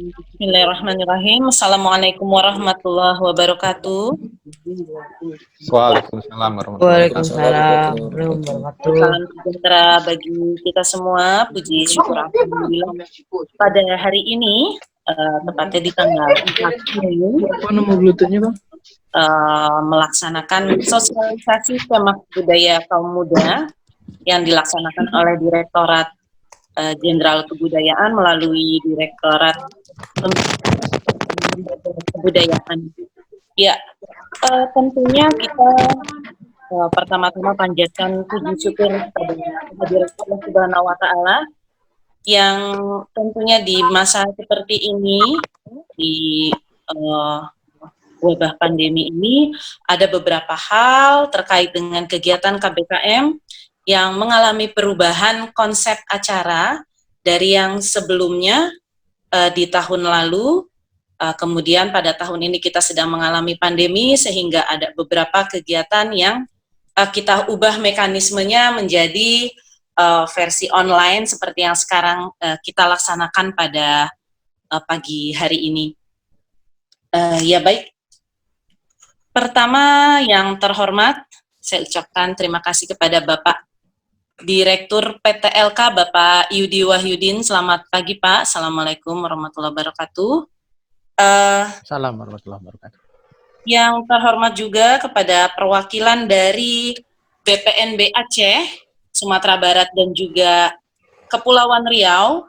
Bismillahirrahmanirrahim. Assalamualaikum warahmatullahi wabarakatuh. Waalaikumsalam warahmatullahi wabarakatuh. Salam sejahtera bagi kita semua. Puji syukur alhamdulillah. Pada hari ini, tepatnya di tanggal 4 Mei, Apa nama Bluetooth-nya, Bang? melaksanakan sosialisasi tema budaya kaum muda yang dilaksanakan oleh Direktorat Jenderal Kebudayaan melalui Direktorat Kebudayaan. Ya, tentunya kita pertama-tama panjatkan puji syukur kepada kehadirat Allah Subhanahu wa Ta'ala yang tentunya di masa seperti ini, di wabah pandemi ini, ada beberapa hal terkait dengan kegiatan KBKM yang mengalami perubahan konsep acara dari yang sebelumnya di tahun lalu. Kemudian pada tahun ini kita sedang mengalami pandemi sehingga ada beberapa kegiatan yang kita ubah mekanismenya menjadi versi online seperti yang sekarang kita laksanakan pada pagi hari ini. Ya baik, pertama yang terhormat saya ucapkan terima kasih kepada Bapak Direktur PTLK Bapak Yudi Wahyudin. Selamat pagi Pak. Assalamualaikum warahmatullahi wabarakatuh. Salam warahmatullahi wabarakatuh. Yang terhormat juga kepada perwakilan dari BPNB Aceh, Sumatera Barat dan juga Kepulauan Riau.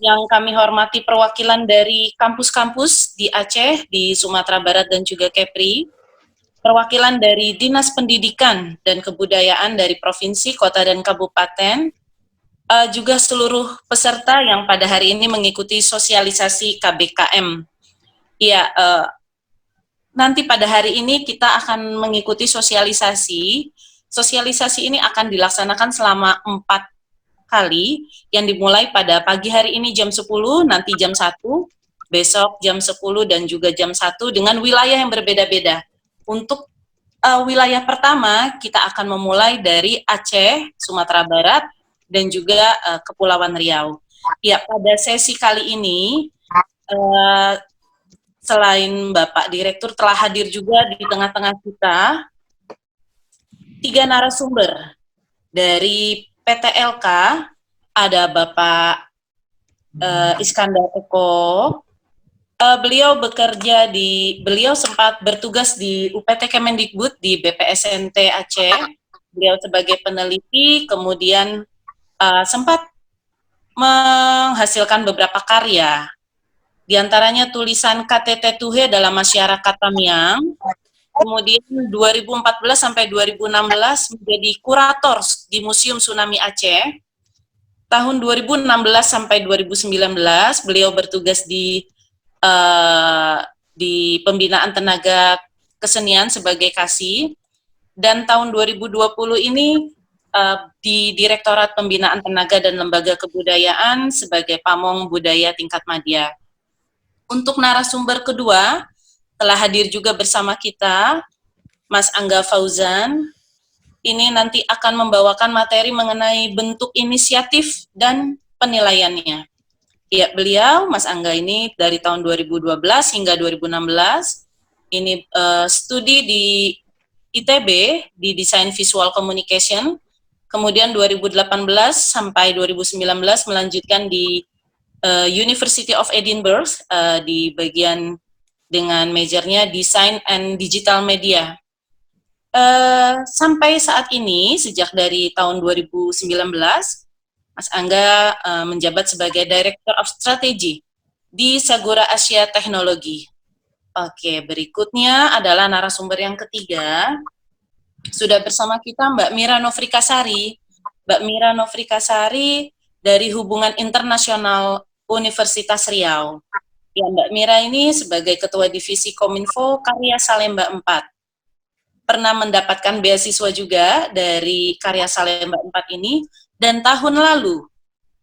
Yang kami hormati perwakilan dari kampus-kampus di Aceh, di Sumatera Barat dan juga Kepri. Perwakilan dari Dinas Pendidikan dan Kebudayaan dari Provinsi, Kota, dan Kabupaten. Juga seluruh peserta yang pada hari ini mengikuti sosialisasi KBKM. Ya, nanti pada hari ini kita akan mengikuti sosialisasi. Sosialisasi ini akan dilaksanakan selama 4 kali, yang dimulai pada pagi hari ini jam 10, nanti jam 1, besok jam 10, dan juga jam 1 dengan wilayah yang berbeda-beda. Untuk wilayah pertama, kita akan memulai dari Aceh, Sumatera Barat, dan juga Kepulauan Riau. Ya, pada sesi kali ini, selain Bapak Direktur telah hadir juga di tengah-tengah kita 3 narasumber dari PTLK. Ada Bapak Iskandar Eko. Beliau sempat bertugas di UPT Kemendikbud di BPSNT Aceh. Beliau sebagai peneliti, kemudian sempat menghasilkan beberapa karya. Di antaranya tulisan KTT Tuhe dalam Masyarakat Tamiang. Kemudian 2014 sampai 2016 menjadi kurator di Museum Tsunami Aceh. Tahun 2016 sampai 2019 beliau bertugas di pembinaan tenaga kesenian sebagai kasih, dan tahun 2020 ini di Direktorat Pembinaan Tenaga dan Lembaga Kebudayaan sebagai pamong budaya tingkat madya. Untuk narasumber kedua telah hadir juga bersama kita Mas Angga Fauzan. Ini nanti akan membawakan materi mengenai bentuk inisiatif dan penilaiannya. Ya, beliau, Mas Angga ini dari tahun 2012 hingga 2016, ini studi di ITB, di Design Visual Communication, kemudian 2018 sampai 2019 melanjutkan di University of Edinburgh, di bagian dengan majornya Design and Digital Media. Sampai saat ini, sejak dari tahun 2019, Mas Angga menjabat sebagai Director of Strategy di Sagura Asia Teknologi. Oke, berikutnya adalah narasumber yang ketiga. Sudah bersama kita Mbak Mira Nofrikasari. Mbak Mira Nofrikasari dari Hubungan Internasional Universitas Riau. Ya, Mbak Mira ini sebagai Ketua Divisi Kominfo Karya Salemba 4. Pernah mendapatkan beasiswa juga dari Karya Salemba 4 ini, dan tahun lalu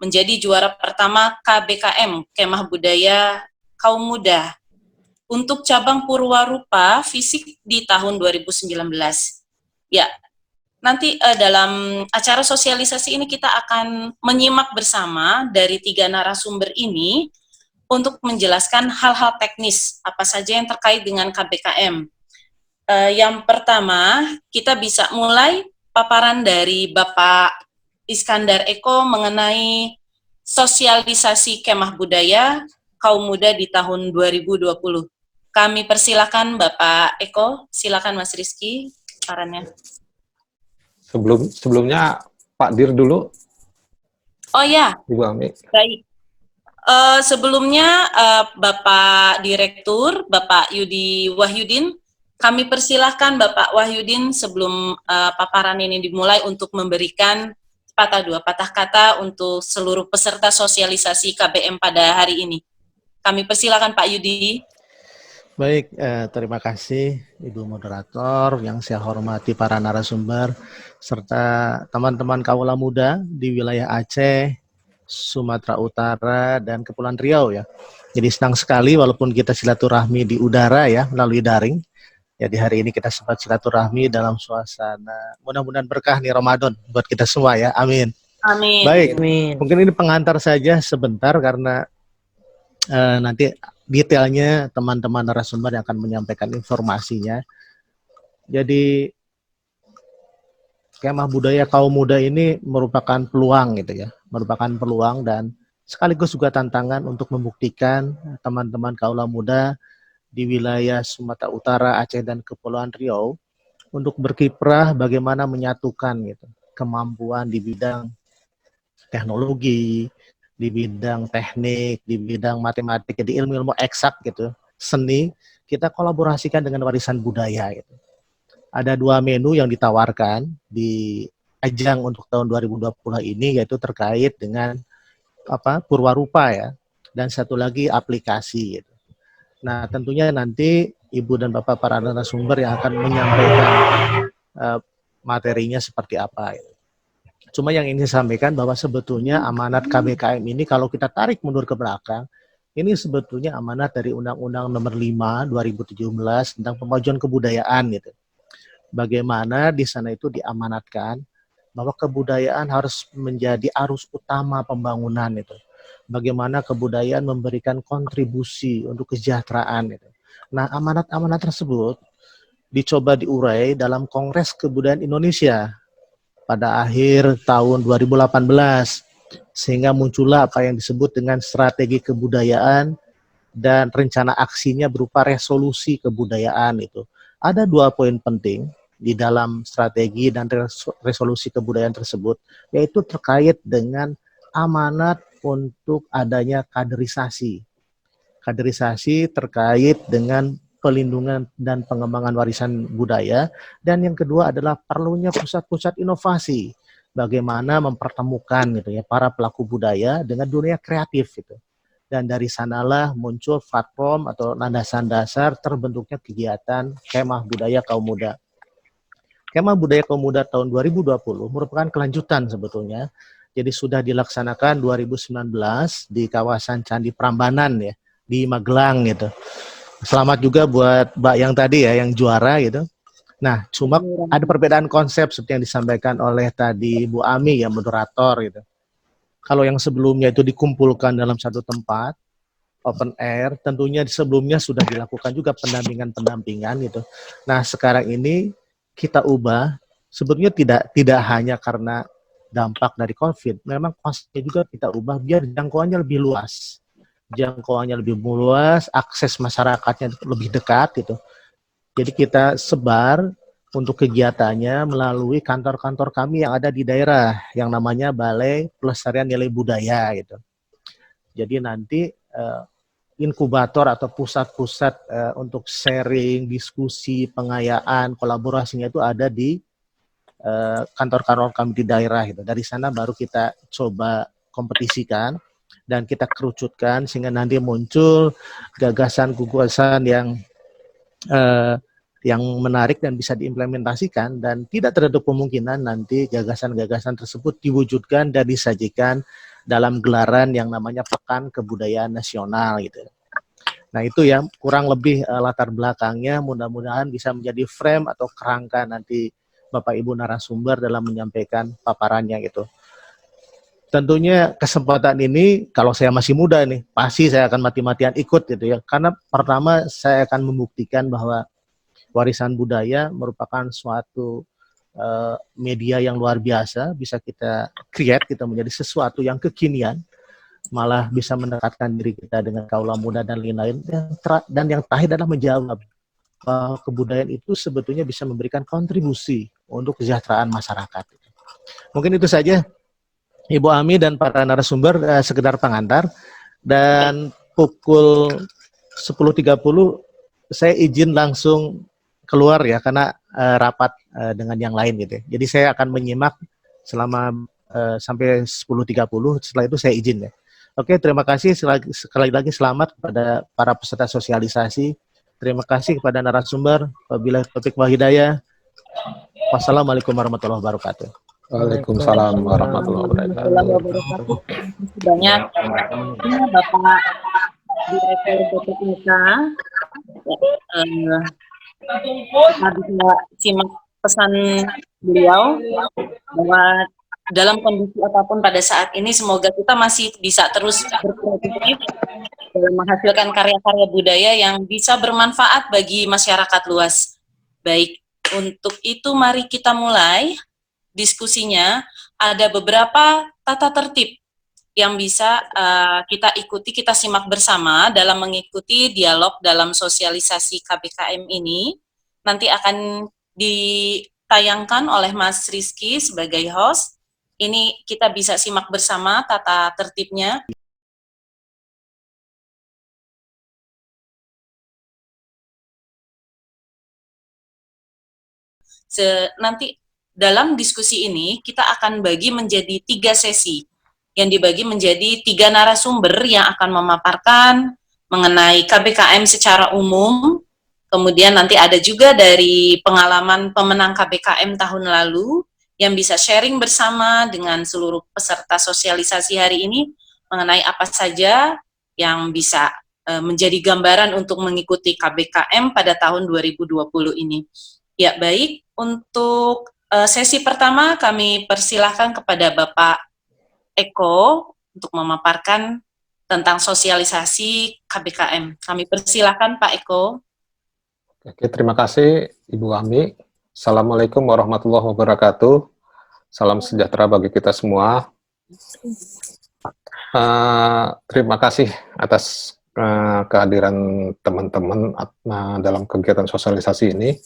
menjadi juara pertama KBKM, Kemah Budaya Kaum Muda, untuk cabang Purwarupa Fisik di tahun 2019. Ya, nanti dalam acara sosialisasi ini kita akan menyimak bersama dari 3 narasumber ini untuk menjelaskan hal-hal teknis apa saja yang terkait dengan KBKM. Yang pertama, kita bisa mulai paparan dari Bapak Iskandar Eko mengenai sosialisasi kemah budaya kaum muda di tahun 2020. Kami persilakan Bapak Eko, silakan Mas Rizky, sarannya. Sebelumnya Pak Dir dulu. Oh ya, Ibu Ami. baik. Sebelumnya Bapak Direktur, Bapak Yudi Wahyudin, kami persilahkan Bapak Wahyudin sebelum paparan ini dimulai untuk memberikan dua patah kata untuk seluruh peserta sosialisasi KBM pada hari ini. Kami persilahkan Pak Yudi. Baik, terima kasih Ibu Moderator, yang saya hormati para narasumber, serta teman-teman kaula muda di wilayah Aceh, Sumatera Utara, dan Kepulauan Riau ya. Jadi senang sekali walaupun kita silaturahmi di udara ya, melalui daring. Jadi hari ini kita sempat silaturahmi dalam suasana, mudah-mudahan berkah nih Ramadan buat kita semua ya, amin. Amin. Baik, Amin. mungkin ini pengantar saja sebentar karena nanti detailnya teman-teman narasumber yang akan menyampaikan informasinya. Jadi kemah budaya kaum muda ini merupakan peluang gitu ya, merupakan peluang dan sekaligus juga tantangan untuk membuktikan teman-teman kaula muda di wilayah Sumatera Utara, Aceh dan Kepulauan Riau untuk berkiprah bagaimana menyatukan gitu kemampuan di bidang teknologi, di bidang teknik, di bidang matematik, jadi ilmu-ilmu eksak gitu, seni, kita kolaborasikan dengan warisan budaya gitu. Ada 2 menu yang ditawarkan di ajang untuk tahun 2020 ini, yaitu terkait dengan purwarupa ya, dan satu lagi aplikasi gitu. Nah, tentunya nanti Ibu dan Bapak para narasumber yang akan menyampaikan materinya seperti apa gitu. Cuma yang ingin saya sampaikan bahwa sebetulnya amanat KBKM ini kalau kita tarik mundur ke belakang, ini sebetulnya amanat dari Undang-Undang Nomor 5 2017 tentang pemajuan kebudayaan gitu. Bagaimana di sana itu diamanatkan bahwa kebudayaan harus menjadi arus utama pembangunan itu. Bagaimana kebudayaan memberikan kontribusi untuk kesejahteraan itu. Nah, amanat-amanat tersebut dicoba diurai dalam Kongres Kebudayaan Indonesia pada akhir tahun 2018, sehingga muncullah apa yang disebut dengan strategi kebudayaan dan rencana aksinya berupa resolusi kebudayaan itu. Ada 2 poin penting di dalam strategi dan resolusi kebudayaan tersebut, yaitu terkait dengan amanat untuk adanya kaderisasi. Kaderisasi terkait dengan pelindungan dan pengembangan warisan budaya, dan yang kedua adalah perlunya pusat-pusat inovasi, bagaimana mempertemukan gitu ya para pelaku budaya dengan dunia kreatif gitu. Dan dari sanalah muncul platform atau landasan dasar terbentuknya kegiatan Kemah Budaya Kaum Muda. Kemah Budaya Kaum Muda tahun 2020 merupakan kelanjutan sebetulnya. Jadi sudah dilaksanakan 2019 di kawasan Candi Prambanan ya, di Magelang gitu. Selamat juga buat Mbak yang tadi ya, yang juara gitu. Nah, cuma ada perbedaan konsep seperti yang disampaikan oleh tadi Bu Ami ya, moderator gitu. Kalau yang sebelumnya itu dikumpulkan dalam satu tempat, open air, tentunya sebelumnya sudah dilakukan juga pendampingan gitu. Nah, sekarang ini kita ubah, sebetulnya tidak hanya karena dampak dari COVID, memang konsepnya juga kita ubah biar jangkauannya lebih luas. Akses masyarakatnya lebih dekat gitu. Jadi kita sebar untuk kegiatannya melalui kantor-kantor kami yang ada di daerah yang namanya Balai Pelestarian Nilai Budaya gitu. Jadi nanti inkubator atau pusat-pusat untuk sharing, diskusi, pengayaan, kolaborasinya itu ada di kantor-kantor kami di daerah gitu. Dari sana baru kita coba kompetisikan dan kita kerucutkan sehingga nanti muncul gagasan-gagasan yang menarik dan bisa diimplementasikan, dan tidak tertutup kemungkinan nanti gagasan-gagasan tersebut diwujudkan dan disajikan dalam gelaran yang namanya Pekan Kebudayaan Nasional gitu. Nah itu ya kurang lebih latar belakangnya, mudah-mudahan bisa menjadi frame atau kerangka nanti Bapak Ibu narasumber dalam menyampaikan paparannya gitu. tentunya kesempatan ini kalau saya masih muda nih, pasti saya akan mati-matian ikut gitu ya. Karena pertama saya akan membuktikan bahwa warisan budaya merupakan suatu media yang luar biasa, bisa kita create, kita menjadi sesuatu yang kekinian, malah bisa mendekatkan diri kita dengan kaula muda dan lain-lain. Dan yang terakhir adalah menjawab bahwa kebudayaan itu sebetulnya bisa memberikan kontribusi untuk kesejahteraan masyarakat. Mungkin itu saja Ibu Ami dan para narasumber, sekedar pengantar, dan pukul 10.30 saya izin langsung keluar ya karena rapat dengan yang lain gitu ya. Jadi saya akan menyimak selama sampai 10.30, setelah itu saya izin ya. Oke, terima kasih sekali lagi, selamat kepada para peserta sosialisasi. Terima kasih kepada narasumber. Wabillahi taufiq wal hidayah. Wassalamualaikum warahmatullahi wabarakatuh. Waalaikumsalam warahmatullahi wabarakatuh. Banyak Bapak Direktur BPK. Kita bisa simak pesan beliau bahwa dalam kondisi apapun pada saat ini semoga kita masih bisa terus berkreatif dalam menghasilkan karya-karya budaya yang bisa bermanfaat bagi masyarakat luas. Baik, untuk itu mari kita mulai diskusinya. Ada beberapa tata tertib yang bisa kita ikuti, kita simak bersama dalam mengikuti dialog dalam sosialisasi KBKM ini. Nanti akan ditayangkan oleh Mas Rizky sebagai host. Ini kita bisa simak bersama tata tertibnya. Nanti dalam diskusi ini kita akan bagi menjadi 3 sesi yang dibagi menjadi 3 narasumber yang akan memaparkan mengenai KBKM secara umum. Kemudian nanti ada juga dari pengalaman pemenang KBKM tahun lalu yang bisa sharing bersama dengan seluruh peserta sosialisasi hari ini mengenai apa saja yang bisa menjadi gambaran untuk mengikuti KBKM pada tahun 2020 ini. Ya, baik. Untuk sesi pertama kami persilahkan kepada Bapak Eko untuk memaparkan tentang sosialisasi KBKM. Kami persilahkan Pak Eko. Oke, terima kasih Ibu Ami. Assalamualaikum warahmatullahi wabarakatuh. Salam sejahtera bagi kita semua. Terima kasih atas kehadiran teman-teman dalam kegiatan sosialisasi ini.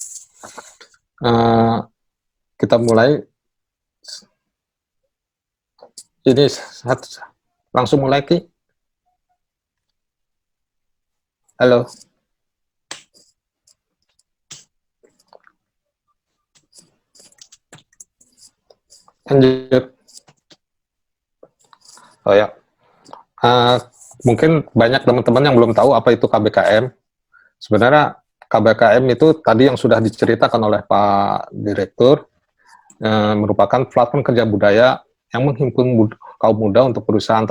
Kita mulai. Ini langsung mulai, Ki. Halo. Lanjut. Oh ya. Mungkin banyak teman-teman yang belum tahu apa itu KBKM. Sebenarnya KBKM itu tadi yang sudah diceritakan oleh Pak Direktur, merupakan platform kerja budaya yang menghimpun kaum muda untuk berusaha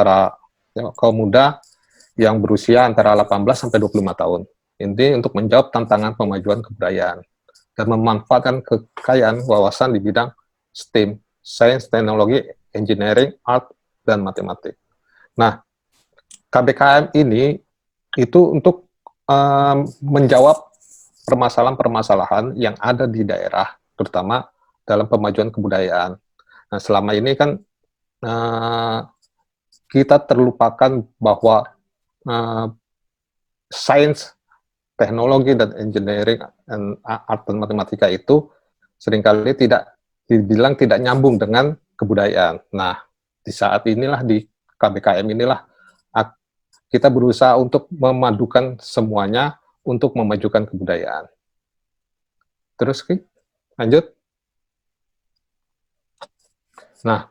kaum muda yang berusia antara 18 sampai 25 tahun. Ini untuk menjawab tantangan pemajuan kebudayaan dan memanfaatkan kekayaan wawasan di bidang STEM, Science, Teknologi, Engineering, Art, dan Matematik. Nah, KBKM ini itu untuk menjawab permasalahan-permasalahan yang ada di daerah, terutama dalam pemajuan kebudayaan. Nah, selama ini kan kita terlupakan bahwa sains, teknologi, dan engineering, dan art dan matematika itu seringkali dibilang tidak nyambung dengan kebudayaan. Nah, di saat inilah, di KBKM inilah, kita berusaha untuk memadukan semuanya untuk memajukan kebudayaan. Terus, Ki, lanjut. Nah,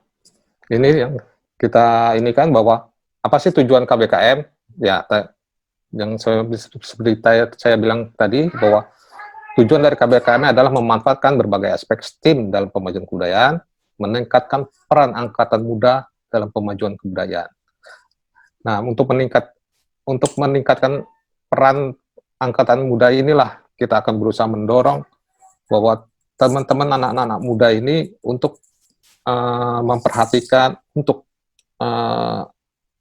ini yang kita ini kan bahwa apa sih tujuan KBKM? Ya, yang seperti saya bilang tadi, bahwa tujuan dari KBKM adalah memanfaatkan berbagai aspek STEM dalam pemajuan kebudayaan, meningkatkan peran angkatan muda dalam pemajuan kebudayaan. Nah, untuk meningkatkan peran angkatan muda inilah kita akan berusaha mendorong bahwa teman-teman anak-anak muda ini untuk memperhatikan, untuk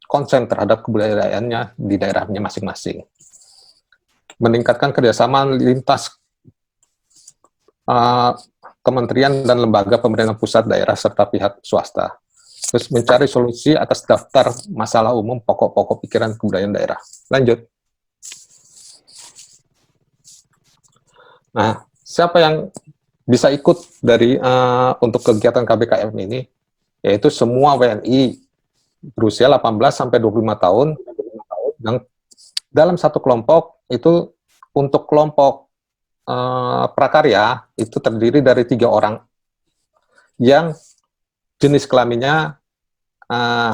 konsen terhadap kebudayaannya di daerahnya masing-masing. Meningkatkan kerjasama lintas kementerian dan lembaga pemerintah pusat, daerah, serta pihak swasta. Terus mencari solusi atas daftar masalah umum pokok-pokok pikiran kebudayaan daerah. Lanjut. Nah, siapa yang bisa ikut dari untuk kegiatan KBKM ini? Yaitu semua WNI berusia 18 sampai 25 tahun yang dalam satu kelompok. Itu untuk kelompok prakarya itu terdiri dari 3 orang yang jenis kelaminnya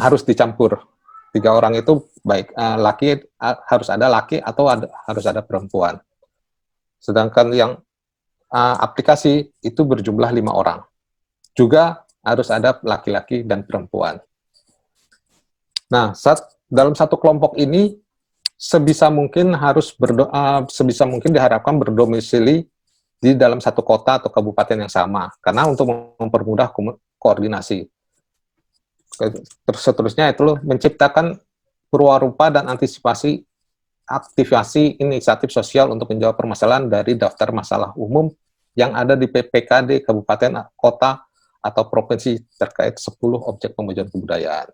harus dicampur. 3 orang itu baik laki harus ada laki atau harus ada perempuan. Sedangkan yang aplikasi itu berjumlah 5 orang. Juga harus ada laki-laki dan perempuan. Nah, dalam satu kelompok ini sebisa mungkin diharapkan berdomisili di dalam satu kota atau kabupaten yang sama, karena untuk mempermudah koordinasi. Seterusnya itu menciptakan perwarupa dan antisipasi aktivasi inisiatif sosial untuk menjawab permasalahan dari daftar masalah umum yang ada di PPKD kabupaten, kota, atau provinsi terkait 10 objek pemajuan kebudayaan.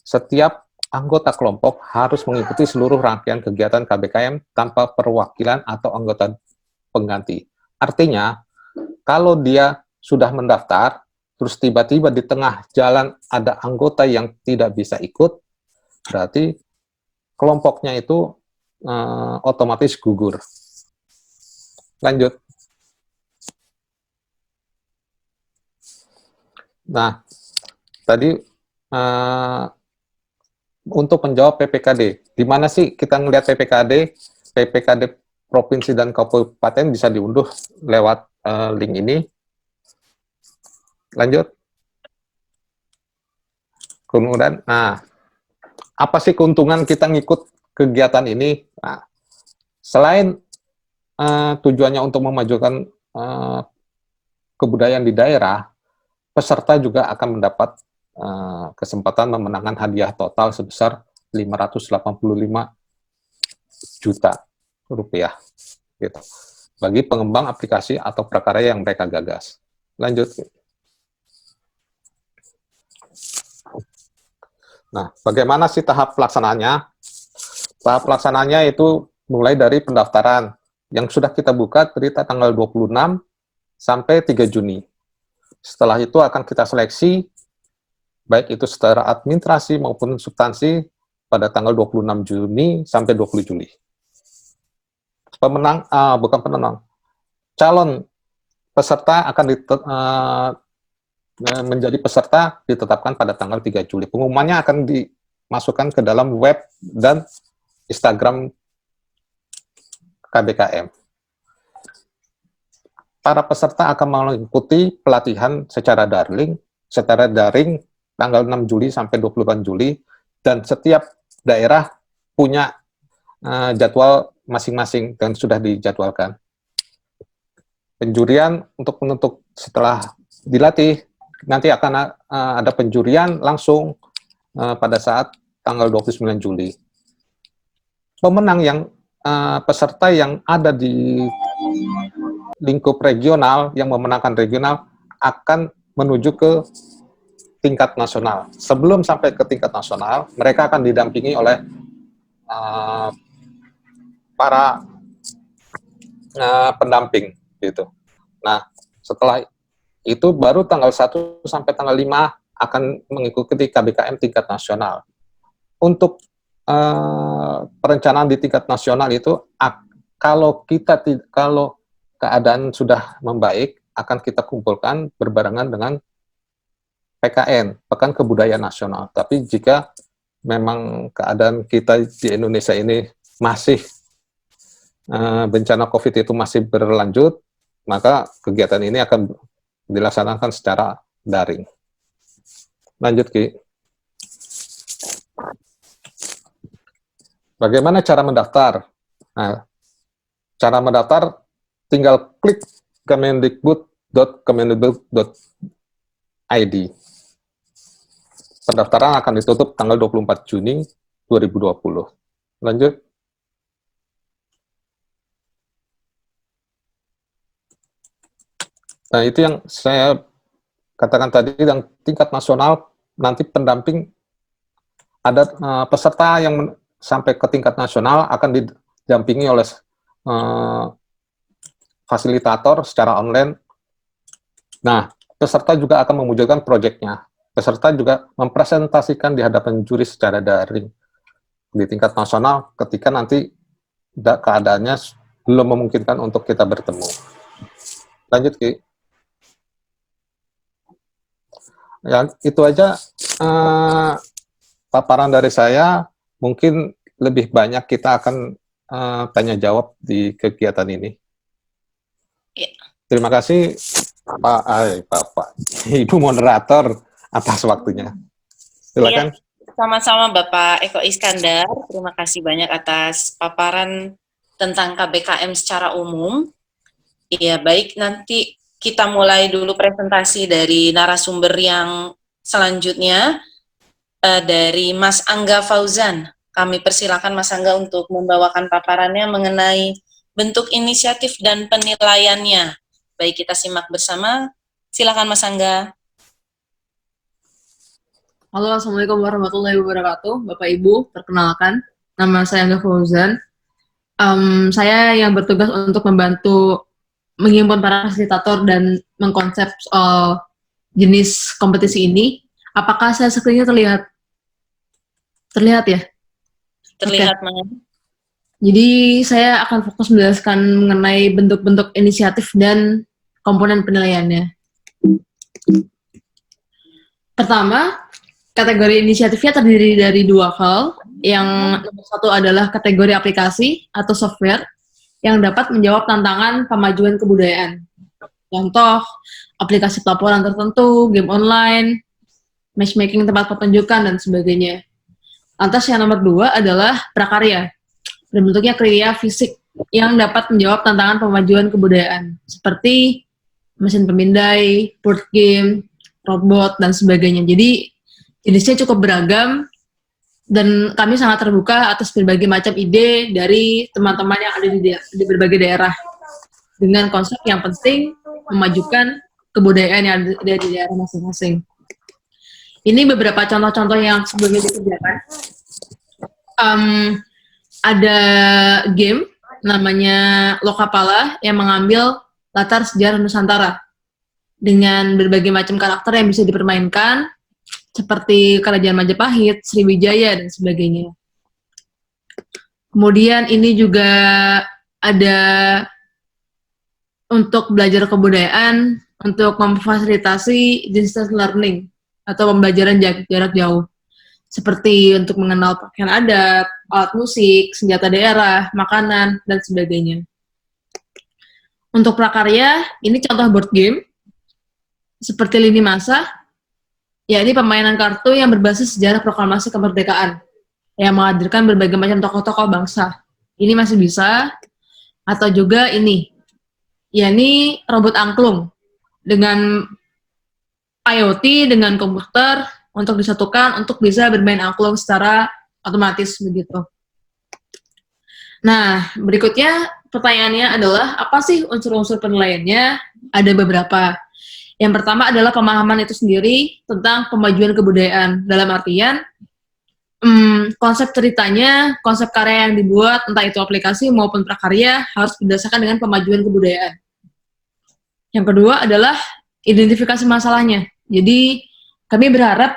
Setiap anggota kelompok harus mengikuti seluruh rangkaian kegiatan KBKM tanpa perwakilan atau anggota pengganti. Artinya, kalau dia sudah mendaftar, terus tiba-tiba di tengah jalan ada anggota yang tidak bisa ikut, berarti kelompoknya itu otomatis gugur. Lanjut. Nah, tadi untuk menjawab PPKD, di mana sih kita ngelihat PPKD? PPKD provinsi dan kabupaten bisa diunduh lewat link ini. Lanjut. Kemudian, nah, apa sih keuntungan kita ngikut kegiatan ini? Nah, selain tujuannya untuk memajukan kebudayaan di daerah, peserta juga akan mendapat kesempatan memenangkan hadiah total sebesar 585 juta rupiah gitu, bagi pengembang aplikasi atau prakarya yang mereka gagas. Lanjut. Nah, bagaimana sih tahap pelaksanaannya? Tahap pelaksanaannya itu mulai dari pendaftaran yang sudah kita buka dari tanggal 26 sampai 3 Juni. Setelah itu akan kita seleksi, baik itu secara administrasi maupun substansi, pada tanggal 26 Juni sampai 20 Juli. Calon peserta akan menjadi peserta ditetapkan pada tanggal 3 Juli. Pengumumannya akan dimasukkan ke dalam web dan Instagram KBKM. Para peserta akan mengikuti pelatihan secara daring tanggal 6 Juli sampai 28 Juli, dan setiap daerah punya jadwal masing-masing dan sudah dijadwalkan. Penjurian untuk setelah dilatih, nanti akan ada penjurian langsung pada saat tanggal 29 Juli. Pemenang yang peserta yang ada di lingkup regional, yang memenangkan regional, akan menuju ke tingkat nasional. Sebelum sampai ke tingkat nasional, mereka akan didampingi oleh para pendamping gitu. Nah, setelah itu baru tanggal 1 sampai tanggal 5 akan mengikuti KBKM tingkat nasional. Untuk perencanaan di tingkat nasional itu, kalau keadaan sudah membaik, akan kita kumpulkan berbarengan dengan PKN, Pekan Kebudayaan Nasional. Tapi jika memang keadaan kita di Indonesia ini masih bencana COVID itu masih berlanjut, maka kegiatan ini akan dilaksanakan secara daring. Lanjut, Ki. Bagaimana cara mendaftar? Nah, cara mendaftar tinggal klik kemendikbud.kemendikbud.id. Pendaftaran akan ditutup tanggal 24 Juni 2020. Lanjut. Nah, itu yang saya katakan tadi, yang tingkat nasional nanti pendamping ada peserta yang sampai ke tingkat nasional akan didampingi oleh fasilitator secara online. Nah, peserta juga akan memunculkan proyeknya. Peserta juga mempresentasikan di hadapan juri secara daring di tingkat nasional ketika nanti keadaannya belum memungkinkan untuk kita bertemu. Lanjut, Ki. Ya, itu aja paparan dari saya. Mungkin lebih banyak kita akan tanya jawab di kegiatan ini. Ya. Terima kasih Bapak, Ibu moderator atas waktunya. Silakan. Ya, sama-sama Bapak Eko Iskandar. Terima kasih banyak atas paparan tentang KBKM secara umum. Iya, baik, nanti kita mulai dulu presentasi dari narasumber yang selanjutnya, dari Mas Angga Fauzan. Kami persilakan Mas Angga untuk membawakan paparannya mengenai bentuk inisiatif dan penilaiannya. Baik, kita simak bersama. Silakan Mas Angga. Halo, Assalamualaikum warahmatullahi wabarakatuh. Bapak Ibu, perkenalkan, nama saya Angga Fauzan. Saya yang bertugas untuk membantu menghimpun para fasilitator dan mengkonsep soal jenis kompetisi ini. Apakah saya screen-nya terlihat? Terlihat ya? Terlihat, Oke. Jadi saya akan fokus menjelaskan mengenai bentuk-bentuk inisiatif dan komponen penilaiannya. Pertama, kategori inisiatifnya terdiri dari dua hal. Yang nomor satu adalah kategori aplikasi atau software yang dapat menjawab tantangan pemajuan kebudayaan. Contoh, aplikasi pelaporan tertentu, game online, matchmaking tempat pertunjukan, dan sebagainya. Lantas yang nomor dua adalah prakarya, berbentuknya karya fisik yang dapat menjawab tantangan pemajuan kebudayaan, seperti mesin pemindai, board game, robot, dan sebagainya. Jadi, jenisnya cukup beragam, dan kami sangat terbuka atas berbagai macam ide dari teman-teman yang ada di berbagai daerah, dengan konsep yang penting memajukan kebudayaan yang ada di daerah masing-masing. Ini beberapa contoh-contoh yang sebelumnya dikerjakan. Ada game namanya Lokapala yang mengambil latar sejarah Nusantara dengan berbagai macam karakter yang bisa dipermainkan, seperti Kerajaan Majapahit, Sriwijaya, dan sebagainya. Kemudian ini juga ada untuk belajar kebudayaan, untuk memfasilitasi distance learning atau pembelajaran jarak jauh, seperti untuk mengenal pakaian adat, alat musik, senjata daerah, makanan, dan sebagainya. Untuk prakarya, ini contoh board game, seperti Lini Masa, ya ini permainan kartu yang berbasis sejarah proklamasi kemerdekaan, yang menghadirkan berbagai macam tokoh-tokoh bangsa. Ini masih bisa, atau juga ini, ya ini robot angklung, dengan IoT, dengan komputer, untuk disatukan, untuk bisa bermain angklung secara otomatis begitu. Nah, berikutnya pertanyaannya adalah, apa sih unsur-unsur penilaiannya? Ada beberapa. Yang pertama adalah pemahaman itu sendiri tentang pemajuan kebudayaan. Dalam artian, konsep ceritanya, konsep karya yang dibuat, entah itu aplikasi maupun prakarya, harus berdasarkan dengan pemajuan kebudayaan. Yang kedua adalah identifikasi masalahnya. Jadi, kami berharap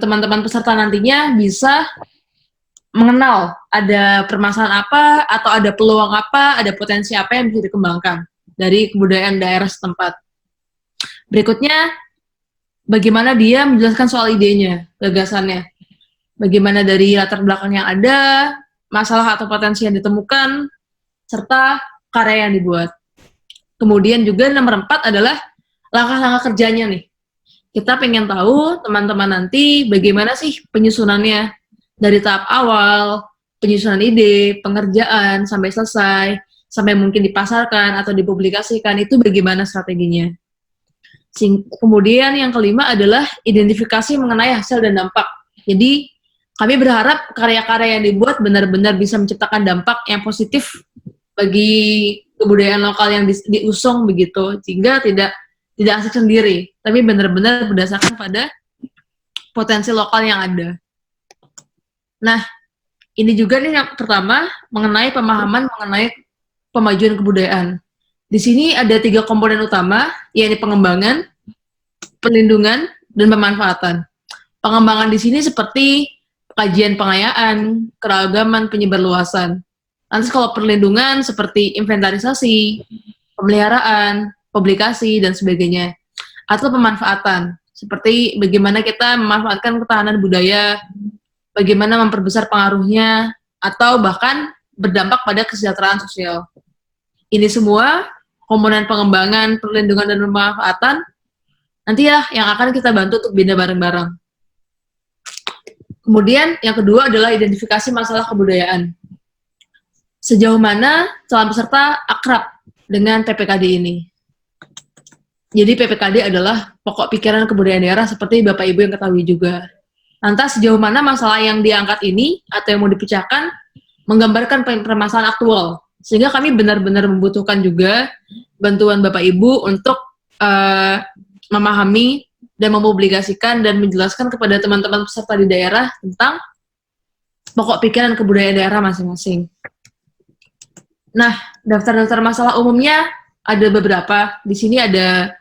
teman-teman peserta nantinya bisa mengenal ada permasalahan apa, atau ada peluang apa, ada potensi apa yang bisa dikembangkan dari kebudayaan daerah setempat. Berikutnya, bagaimana dia menjelaskan soal idenya, gagasannya. Bagaimana dari latar belakang yang ada, masalah atau potensi yang ditemukan, serta karya yang dibuat. Kemudian juga nomor 4 adalah langkah-langkah kerjanya nih. Kita pengen tahu teman-teman nanti bagaimana sih penyusunannya dari tahap awal, penyusunan ide, pengerjaan, sampai selesai, sampai mungkin dipasarkan atau dipublikasikan, itu bagaimana strateginya. Kemudian yang kelima adalah identifikasi mengenai hasil dan dampak. Jadi kami berharap karya-karya yang dibuat benar-benar bisa menciptakan dampak yang positif bagi kebudayaan lokal yang diusung begitu, sehingga tidak asik sendiri, tapi benar-benar berdasarkan pada potensi lokal yang ada. Nah, ini juga nih yang pertama mengenai pemahaman mengenai pemajuan kebudayaan. Di sini ada 3 komponen utama, yaitu pengembangan, perlindungan, dan pemanfaatan. Pengembangan di sini seperti kajian pengayaan, keragaman, penyebarluasan. Nanti kalau perlindungan seperti inventarisasi, pemeliharaan, publikasi, dan sebagainya. Atau pemanfaatan, seperti bagaimana kita memanfaatkan ketahanan budaya, bagaimana memperbesar pengaruhnya, atau bahkan berdampak pada kesejahteraan sosial. Ini semua komponen pengembangan, perlindungan, dan pemanfaatan nantilah yang akan kita bantu untuk bina bareng-bareng. Kemudian yang kedua adalah identifikasi masalah kebudayaan. Sejauh mana calon peserta akrab dengan PPKD ini? Jadi PPKD adalah pokok pikiran kebudayaan daerah seperti Bapak Ibu yang ketahui juga. Lantas sejauh mana masalah yang diangkat ini atau yang mau dipecahkan menggambarkan permasalahan aktual, sehingga kami benar-benar membutuhkan juga bantuan Bapak Ibu untuk memahami dan mempublikasikan dan menjelaskan kepada teman-teman peserta di daerah tentang pokok pikiran kebudayaan daerah masing-masing. Nah, daftar-daftar masalah umumnya ada beberapa. Di sini ada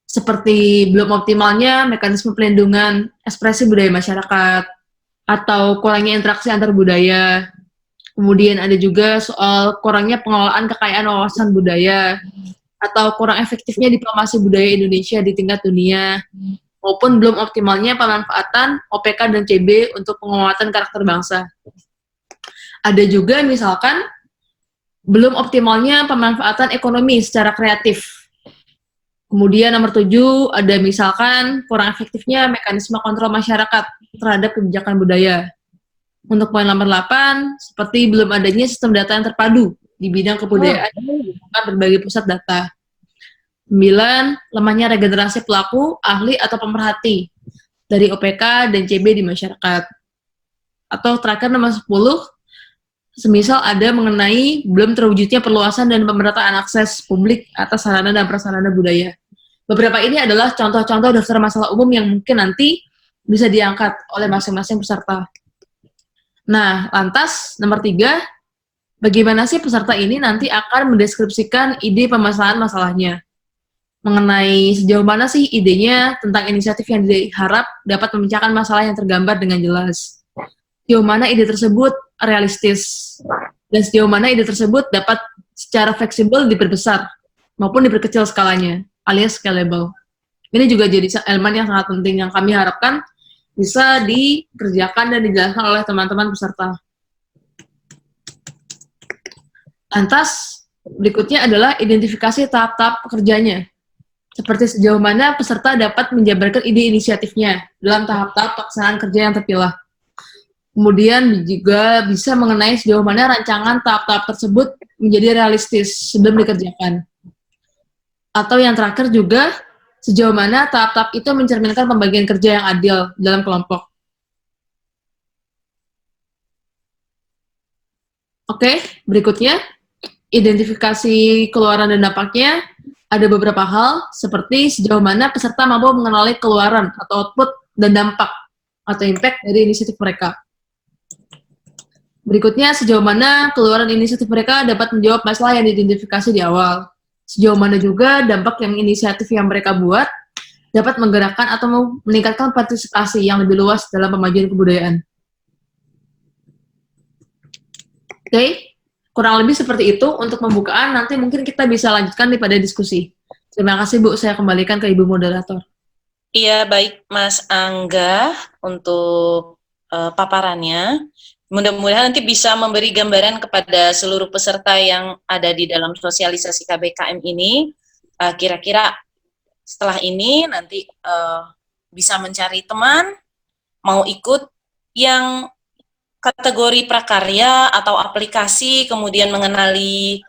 seperti belum optimalnya mekanisme pelindungan ekspresi budaya masyarakat, atau kurangnya interaksi antar budaya. Kemudian ada juga soal kurangnya pengelolaan kekayaan wawasan budaya, atau kurang efektifnya diplomasi budaya Indonesia di tingkat dunia, maupun belum optimalnya pemanfaatan OPK dan CB untuk penguatan karakter bangsa. Ada juga misalkan belum optimalnya pemanfaatan ekonomi secara kreatif. Kemudian nomor 7 ada misalkan kurang efektifnya mekanisme kontrol masyarakat terhadap kebijakan budaya. Untuk poin nomor 8, seperti belum adanya sistem data yang terpadu di bidang kebudayaan dengan berbagai pusat data. 9, lemahnya regenerasi pelaku, ahli, atau pemerhati dari OPK dan CB di masyarakat. Atau terakhir nomor 10, semisal ada mengenai belum terwujudnya perluasan dan pemerataan akses publik atas sarana dan prasarana budaya. Beberapa ini adalah contoh-contoh daftar masalah umum yang mungkin nanti bisa diangkat oleh masing-masing peserta. Nah, lantas nomor 3, bagaimana sih peserta ini nanti akan mendeskripsikan ide permasalahan masalahnya? Mengenai sejauh mana sih idenya tentang inisiatif yang diharap dapat memecahkan masalah yang tergambar dengan jelas. Sejauh mana ide tersebut realistis, dan sejauh mana ide tersebut dapat secara fleksibel diperbesar maupun diperkecil skalanya, alias scalable. Ini juga jadi elemen yang sangat penting yang kami harapkan bisa dikerjakan dan dijelaskan oleh teman-teman peserta. Lantas, berikutnya adalah identifikasi tahap-tahap pekerjanya. Seperti sejauh mana peserta dapat menjabarkan ide inisiatifnya dalam tahap-tahap pelaksanaan kerja yang terpilah. Kemudian juga bisa mengenai sejauh mana rancangan tahap-tahap tersebut menjadi realistis sebelum dikerjakan. Atau yang terakhir juga, sejauh mana tahap-tahap itu mencerminkan pembagian kerja yang adil dalam kelompok. Oke, berikutnya, identifikasi keluaran dan dampaknya. Ada beberapa hal, seperti sejauh mana peserta mampu mengenali keluaran atau output dan dampak atau impact dari inisiatif mereka. Berikutnya, sejauh mana keluaran inisiatif mereka dapat menjawab masalah yang diidentifikasi di awal. Sejauh mana juga dampak yang inisiatif yang mereka buat dapat menggerakkan atau meningkatkan partisipasi yang lebih luas dalam pemajuan kebudayaan. Oke, kurang lebih seperti itu untuk pembukaan. Nanti mungkin kita bisa lanjutkan pada diskusi. Terima kasih Bu, saya kembalikan ke Ibu Moderator. Iya, baik Mas Angga untuk paparannya. Mudah-mudahan nanti bisa memberi gambaran kepada seluruh peserta yang ada di dalam sosialisasi KBKM ini. Kira-kira setelah ini nanti bisa mencari teman, mau ikut yang kategori prakarya atau aplikasi, kemudian mengenali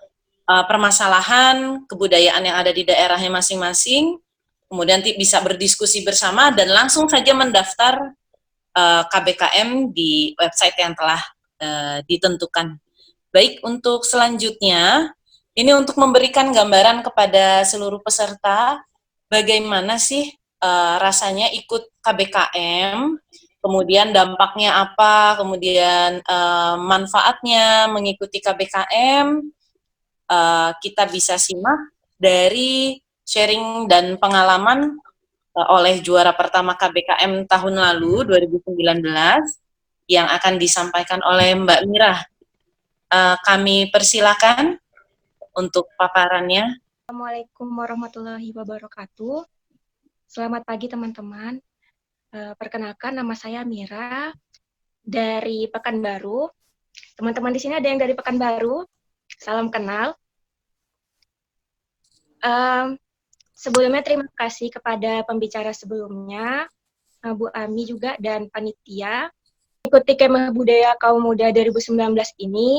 permasalahan kebudayaan yang ada di daerahnya masing-masing, kemudian bisa berdiskusi bersama dan langsung saja mendaftar KBKM di website yang telah ditentukan. Baik, untuk selanjutnya, ini untuk memberikan gambaran kepada seluruh peserta, bagaimana sih rasanya ikut KBKM, kemudian dampaknya apa, kemudian manfaatnya mengikuti KBKM, kita bisa simak dari sharing dan pengalaman oleh juara pertama KBKM tahun lalu, 2019, yang akan disampaikan oleh Mbak Mira. Kami persilakan untuk paparannya. Assalamualaikum warahmatullahi wabarakatuh. Selamat pagi teman-teman. Perkenalkan, nama saya Mira dari Pekanbaru. Teman-teman di sini ada yang dari Pekanbaru? Salam kenal. Sebelumnya terima kasih kepada pembicara sebelumnya, Bu Ami juga dan panitia. Ikuti Kemah Budaya Kaum Muda 2019 ini,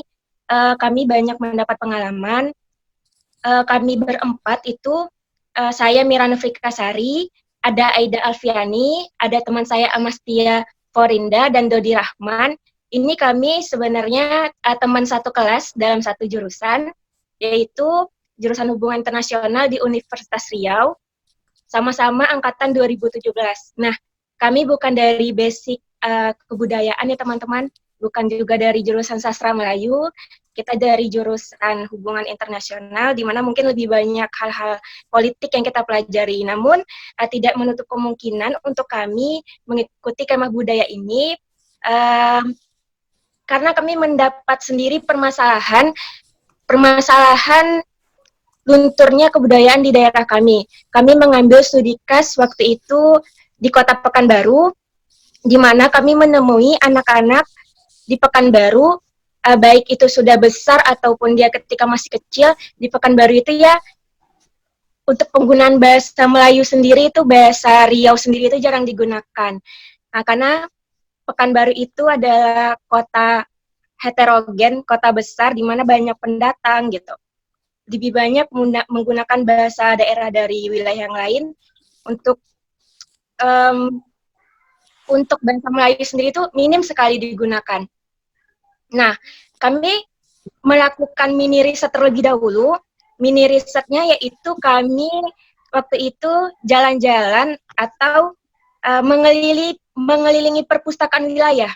kami banyak mendapat pengalaman. Kami berempat itu, saya Mira Nufrikasari, ada Aida Alfiani, ada teman saya Amastia Forinda dan Dodi Rahman. Ini kami sebenarnya teman satu kelas dalam satu jurusan, yaitu jurusan Hubungan Internasional di Universitas Riau, sama-sama angkatan 2017. Nah, kami bukan dari basic kebudayaan ya teman-teman, bukan juga dari jurusan Sastra Melayu, kita dari jurusan Hubungan Internasional, di mana mungkin lebih banyak hal-hal politik yang kita pelajari. Namun, tidak menutup kemungkinan untuk kami mengikuti Kemah Budaya ini, karena kami mendapat sendiri permasalahan lunturnya kebudayaan di daerah kami. Kami mengambil studi kas waktu itu di Kota Pekanbaru, di mana kami menemui anak-anak di Pekanbaru, baik itu sudah besar ataupun dia ketika masih kecil, di Pekanbaru itu ya, untuk penggunaan bahasa Melayu sendiri itu, bahasa Riau sendiri itu jarang digunakan. Nah, karena Pekanbaru itu adalah kota heterogen, kota besar, di mana banyak pendatang gitu. Lebih banyak menggunakan bahasa daerah dari wilayah yang lain untuk bahasa Melayu sendiri itu minim sekali digunakan. Nah, kami melakukan mini riset terlebih dahulu. Mini risetnya yaitu kami waktu itu jalan-jalan atau mengelilingi perpustakaan wilayah.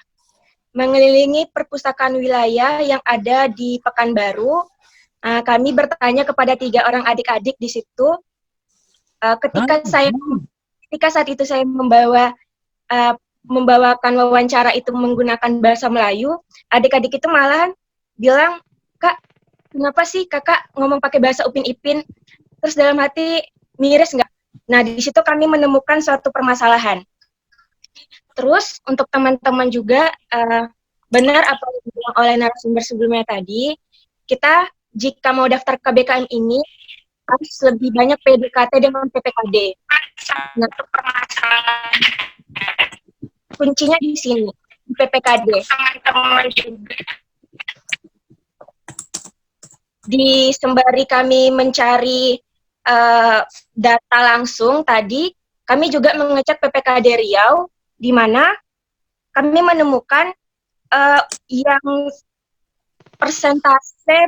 Mengelilingi perpustakaan wilayah yang ada di Pekanbaru. Kami bertanya kepada 3 orang adik-adik di situ. Ketika saat itu saya membawakan wawancara itu menggunakan bahasa Melayu, adik-adik itu malahan bilang, "Kak, kenapa sih kakak ngomong pakai bahasa Upin Ipin?" Terus dalam hati, miris nggak? Nah, di situ kami menemukan suatu permasalahan. Terus untuk teman-teman juga, benar apa yang dibilang oleh narasumber sebelumnya tadi, kita jika mau daftar KBKM ini harus lebih banyak PDKT dengan PPKD. Nah, permasalahan kuncinya di sini, di PPKD. Teman-teman juga di sembari kami mencari data langsung tadi, kami juga mengecek PPKD Riau, di mana kami menemukan yang persentase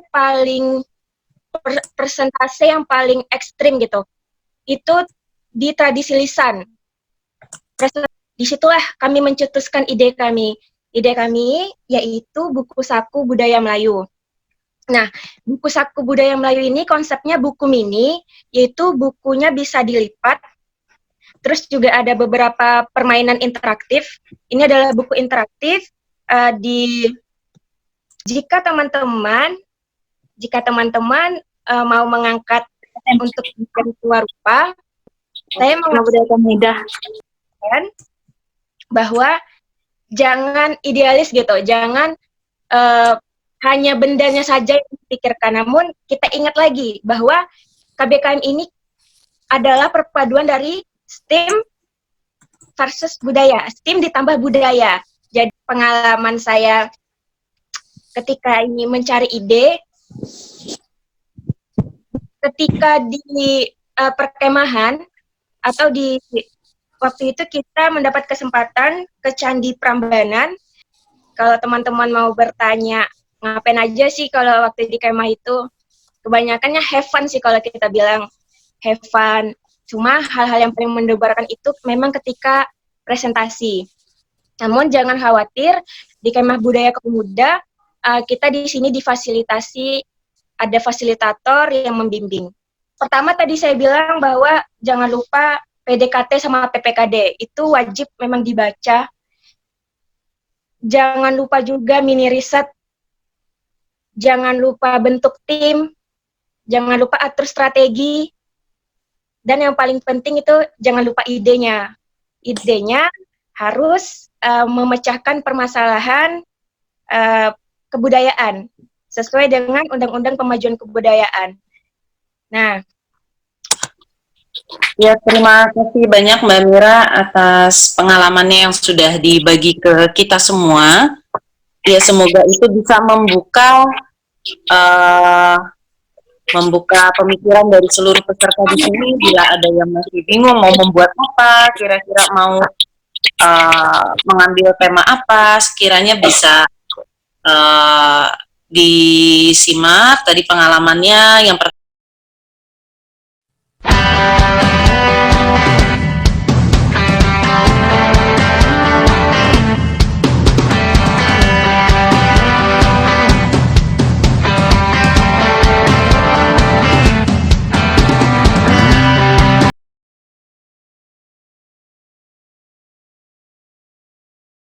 yang paling ekstrim gitu, itu di tradisi lisan. Disitulah kami mencetuskan ide kami. Ide kami yaitu buku saku budaya Melayu. Nah, buku saku budaya Melayu ini konsepnya buku mini, yaitu bukunya bisa dilipat. Terus juga ada beberapa permainan interaktif. Ini adalah buku interaktif. Jika teman-teman mau mengangkat untuk keluar rupa, saya mengabaikan bahwa jangan idealis gitu, jangan hanya bendanya saja yang dipikirkan, namun kita ingat lagi bahwa KBKM ini adalah perpaduan dari STEM versus budaya, STEM ditambah budaya. Jadi pengalaman saya ketika ini mencari ide, ketika di perkemahan, atau di waktu itu kita mendapat kesempatan ke Candi Prambanan. Kalau teman-teman mau bertanya ngapain aja sih kalau waktu di kemah itu, kebanyakannya have fun sih kalau kita bilang have fun. Cuma hal-hal yang paling mendebarkan itu memang ketika presentasi. Namun jangan khawatir, di Kemah Budaya Kaum Muda kita di sini difasilitasi, ada fasilitator yang membimbing. Pertama tadi saya bilang bahwa jangan lupa PDKT sama PPKD, itu wajib memang dibaca. Jangan lupa juga mini riset, jangan lupa bentuk tim, jangan lupa atur strategi, dan yang paling penting itu jangan lupa idenya. Idenya harus memecahkan permasalahan kebudayaan sesuai dengan Undang-Undang Pemajuan Kebudayaan. Nah, ya terima kasih banyak Mbak Mira atas pengalamannya yang sudah dibagi ke kita semua. Ya semoga itu bisa membuka pemikiran dari seluruh peserta di sini. Bila ada yang masih bingung mau membuat apa, kira-kira mau mengambil tema apa, sekiranya bisa disimak tadi pengalamannya yang pertama.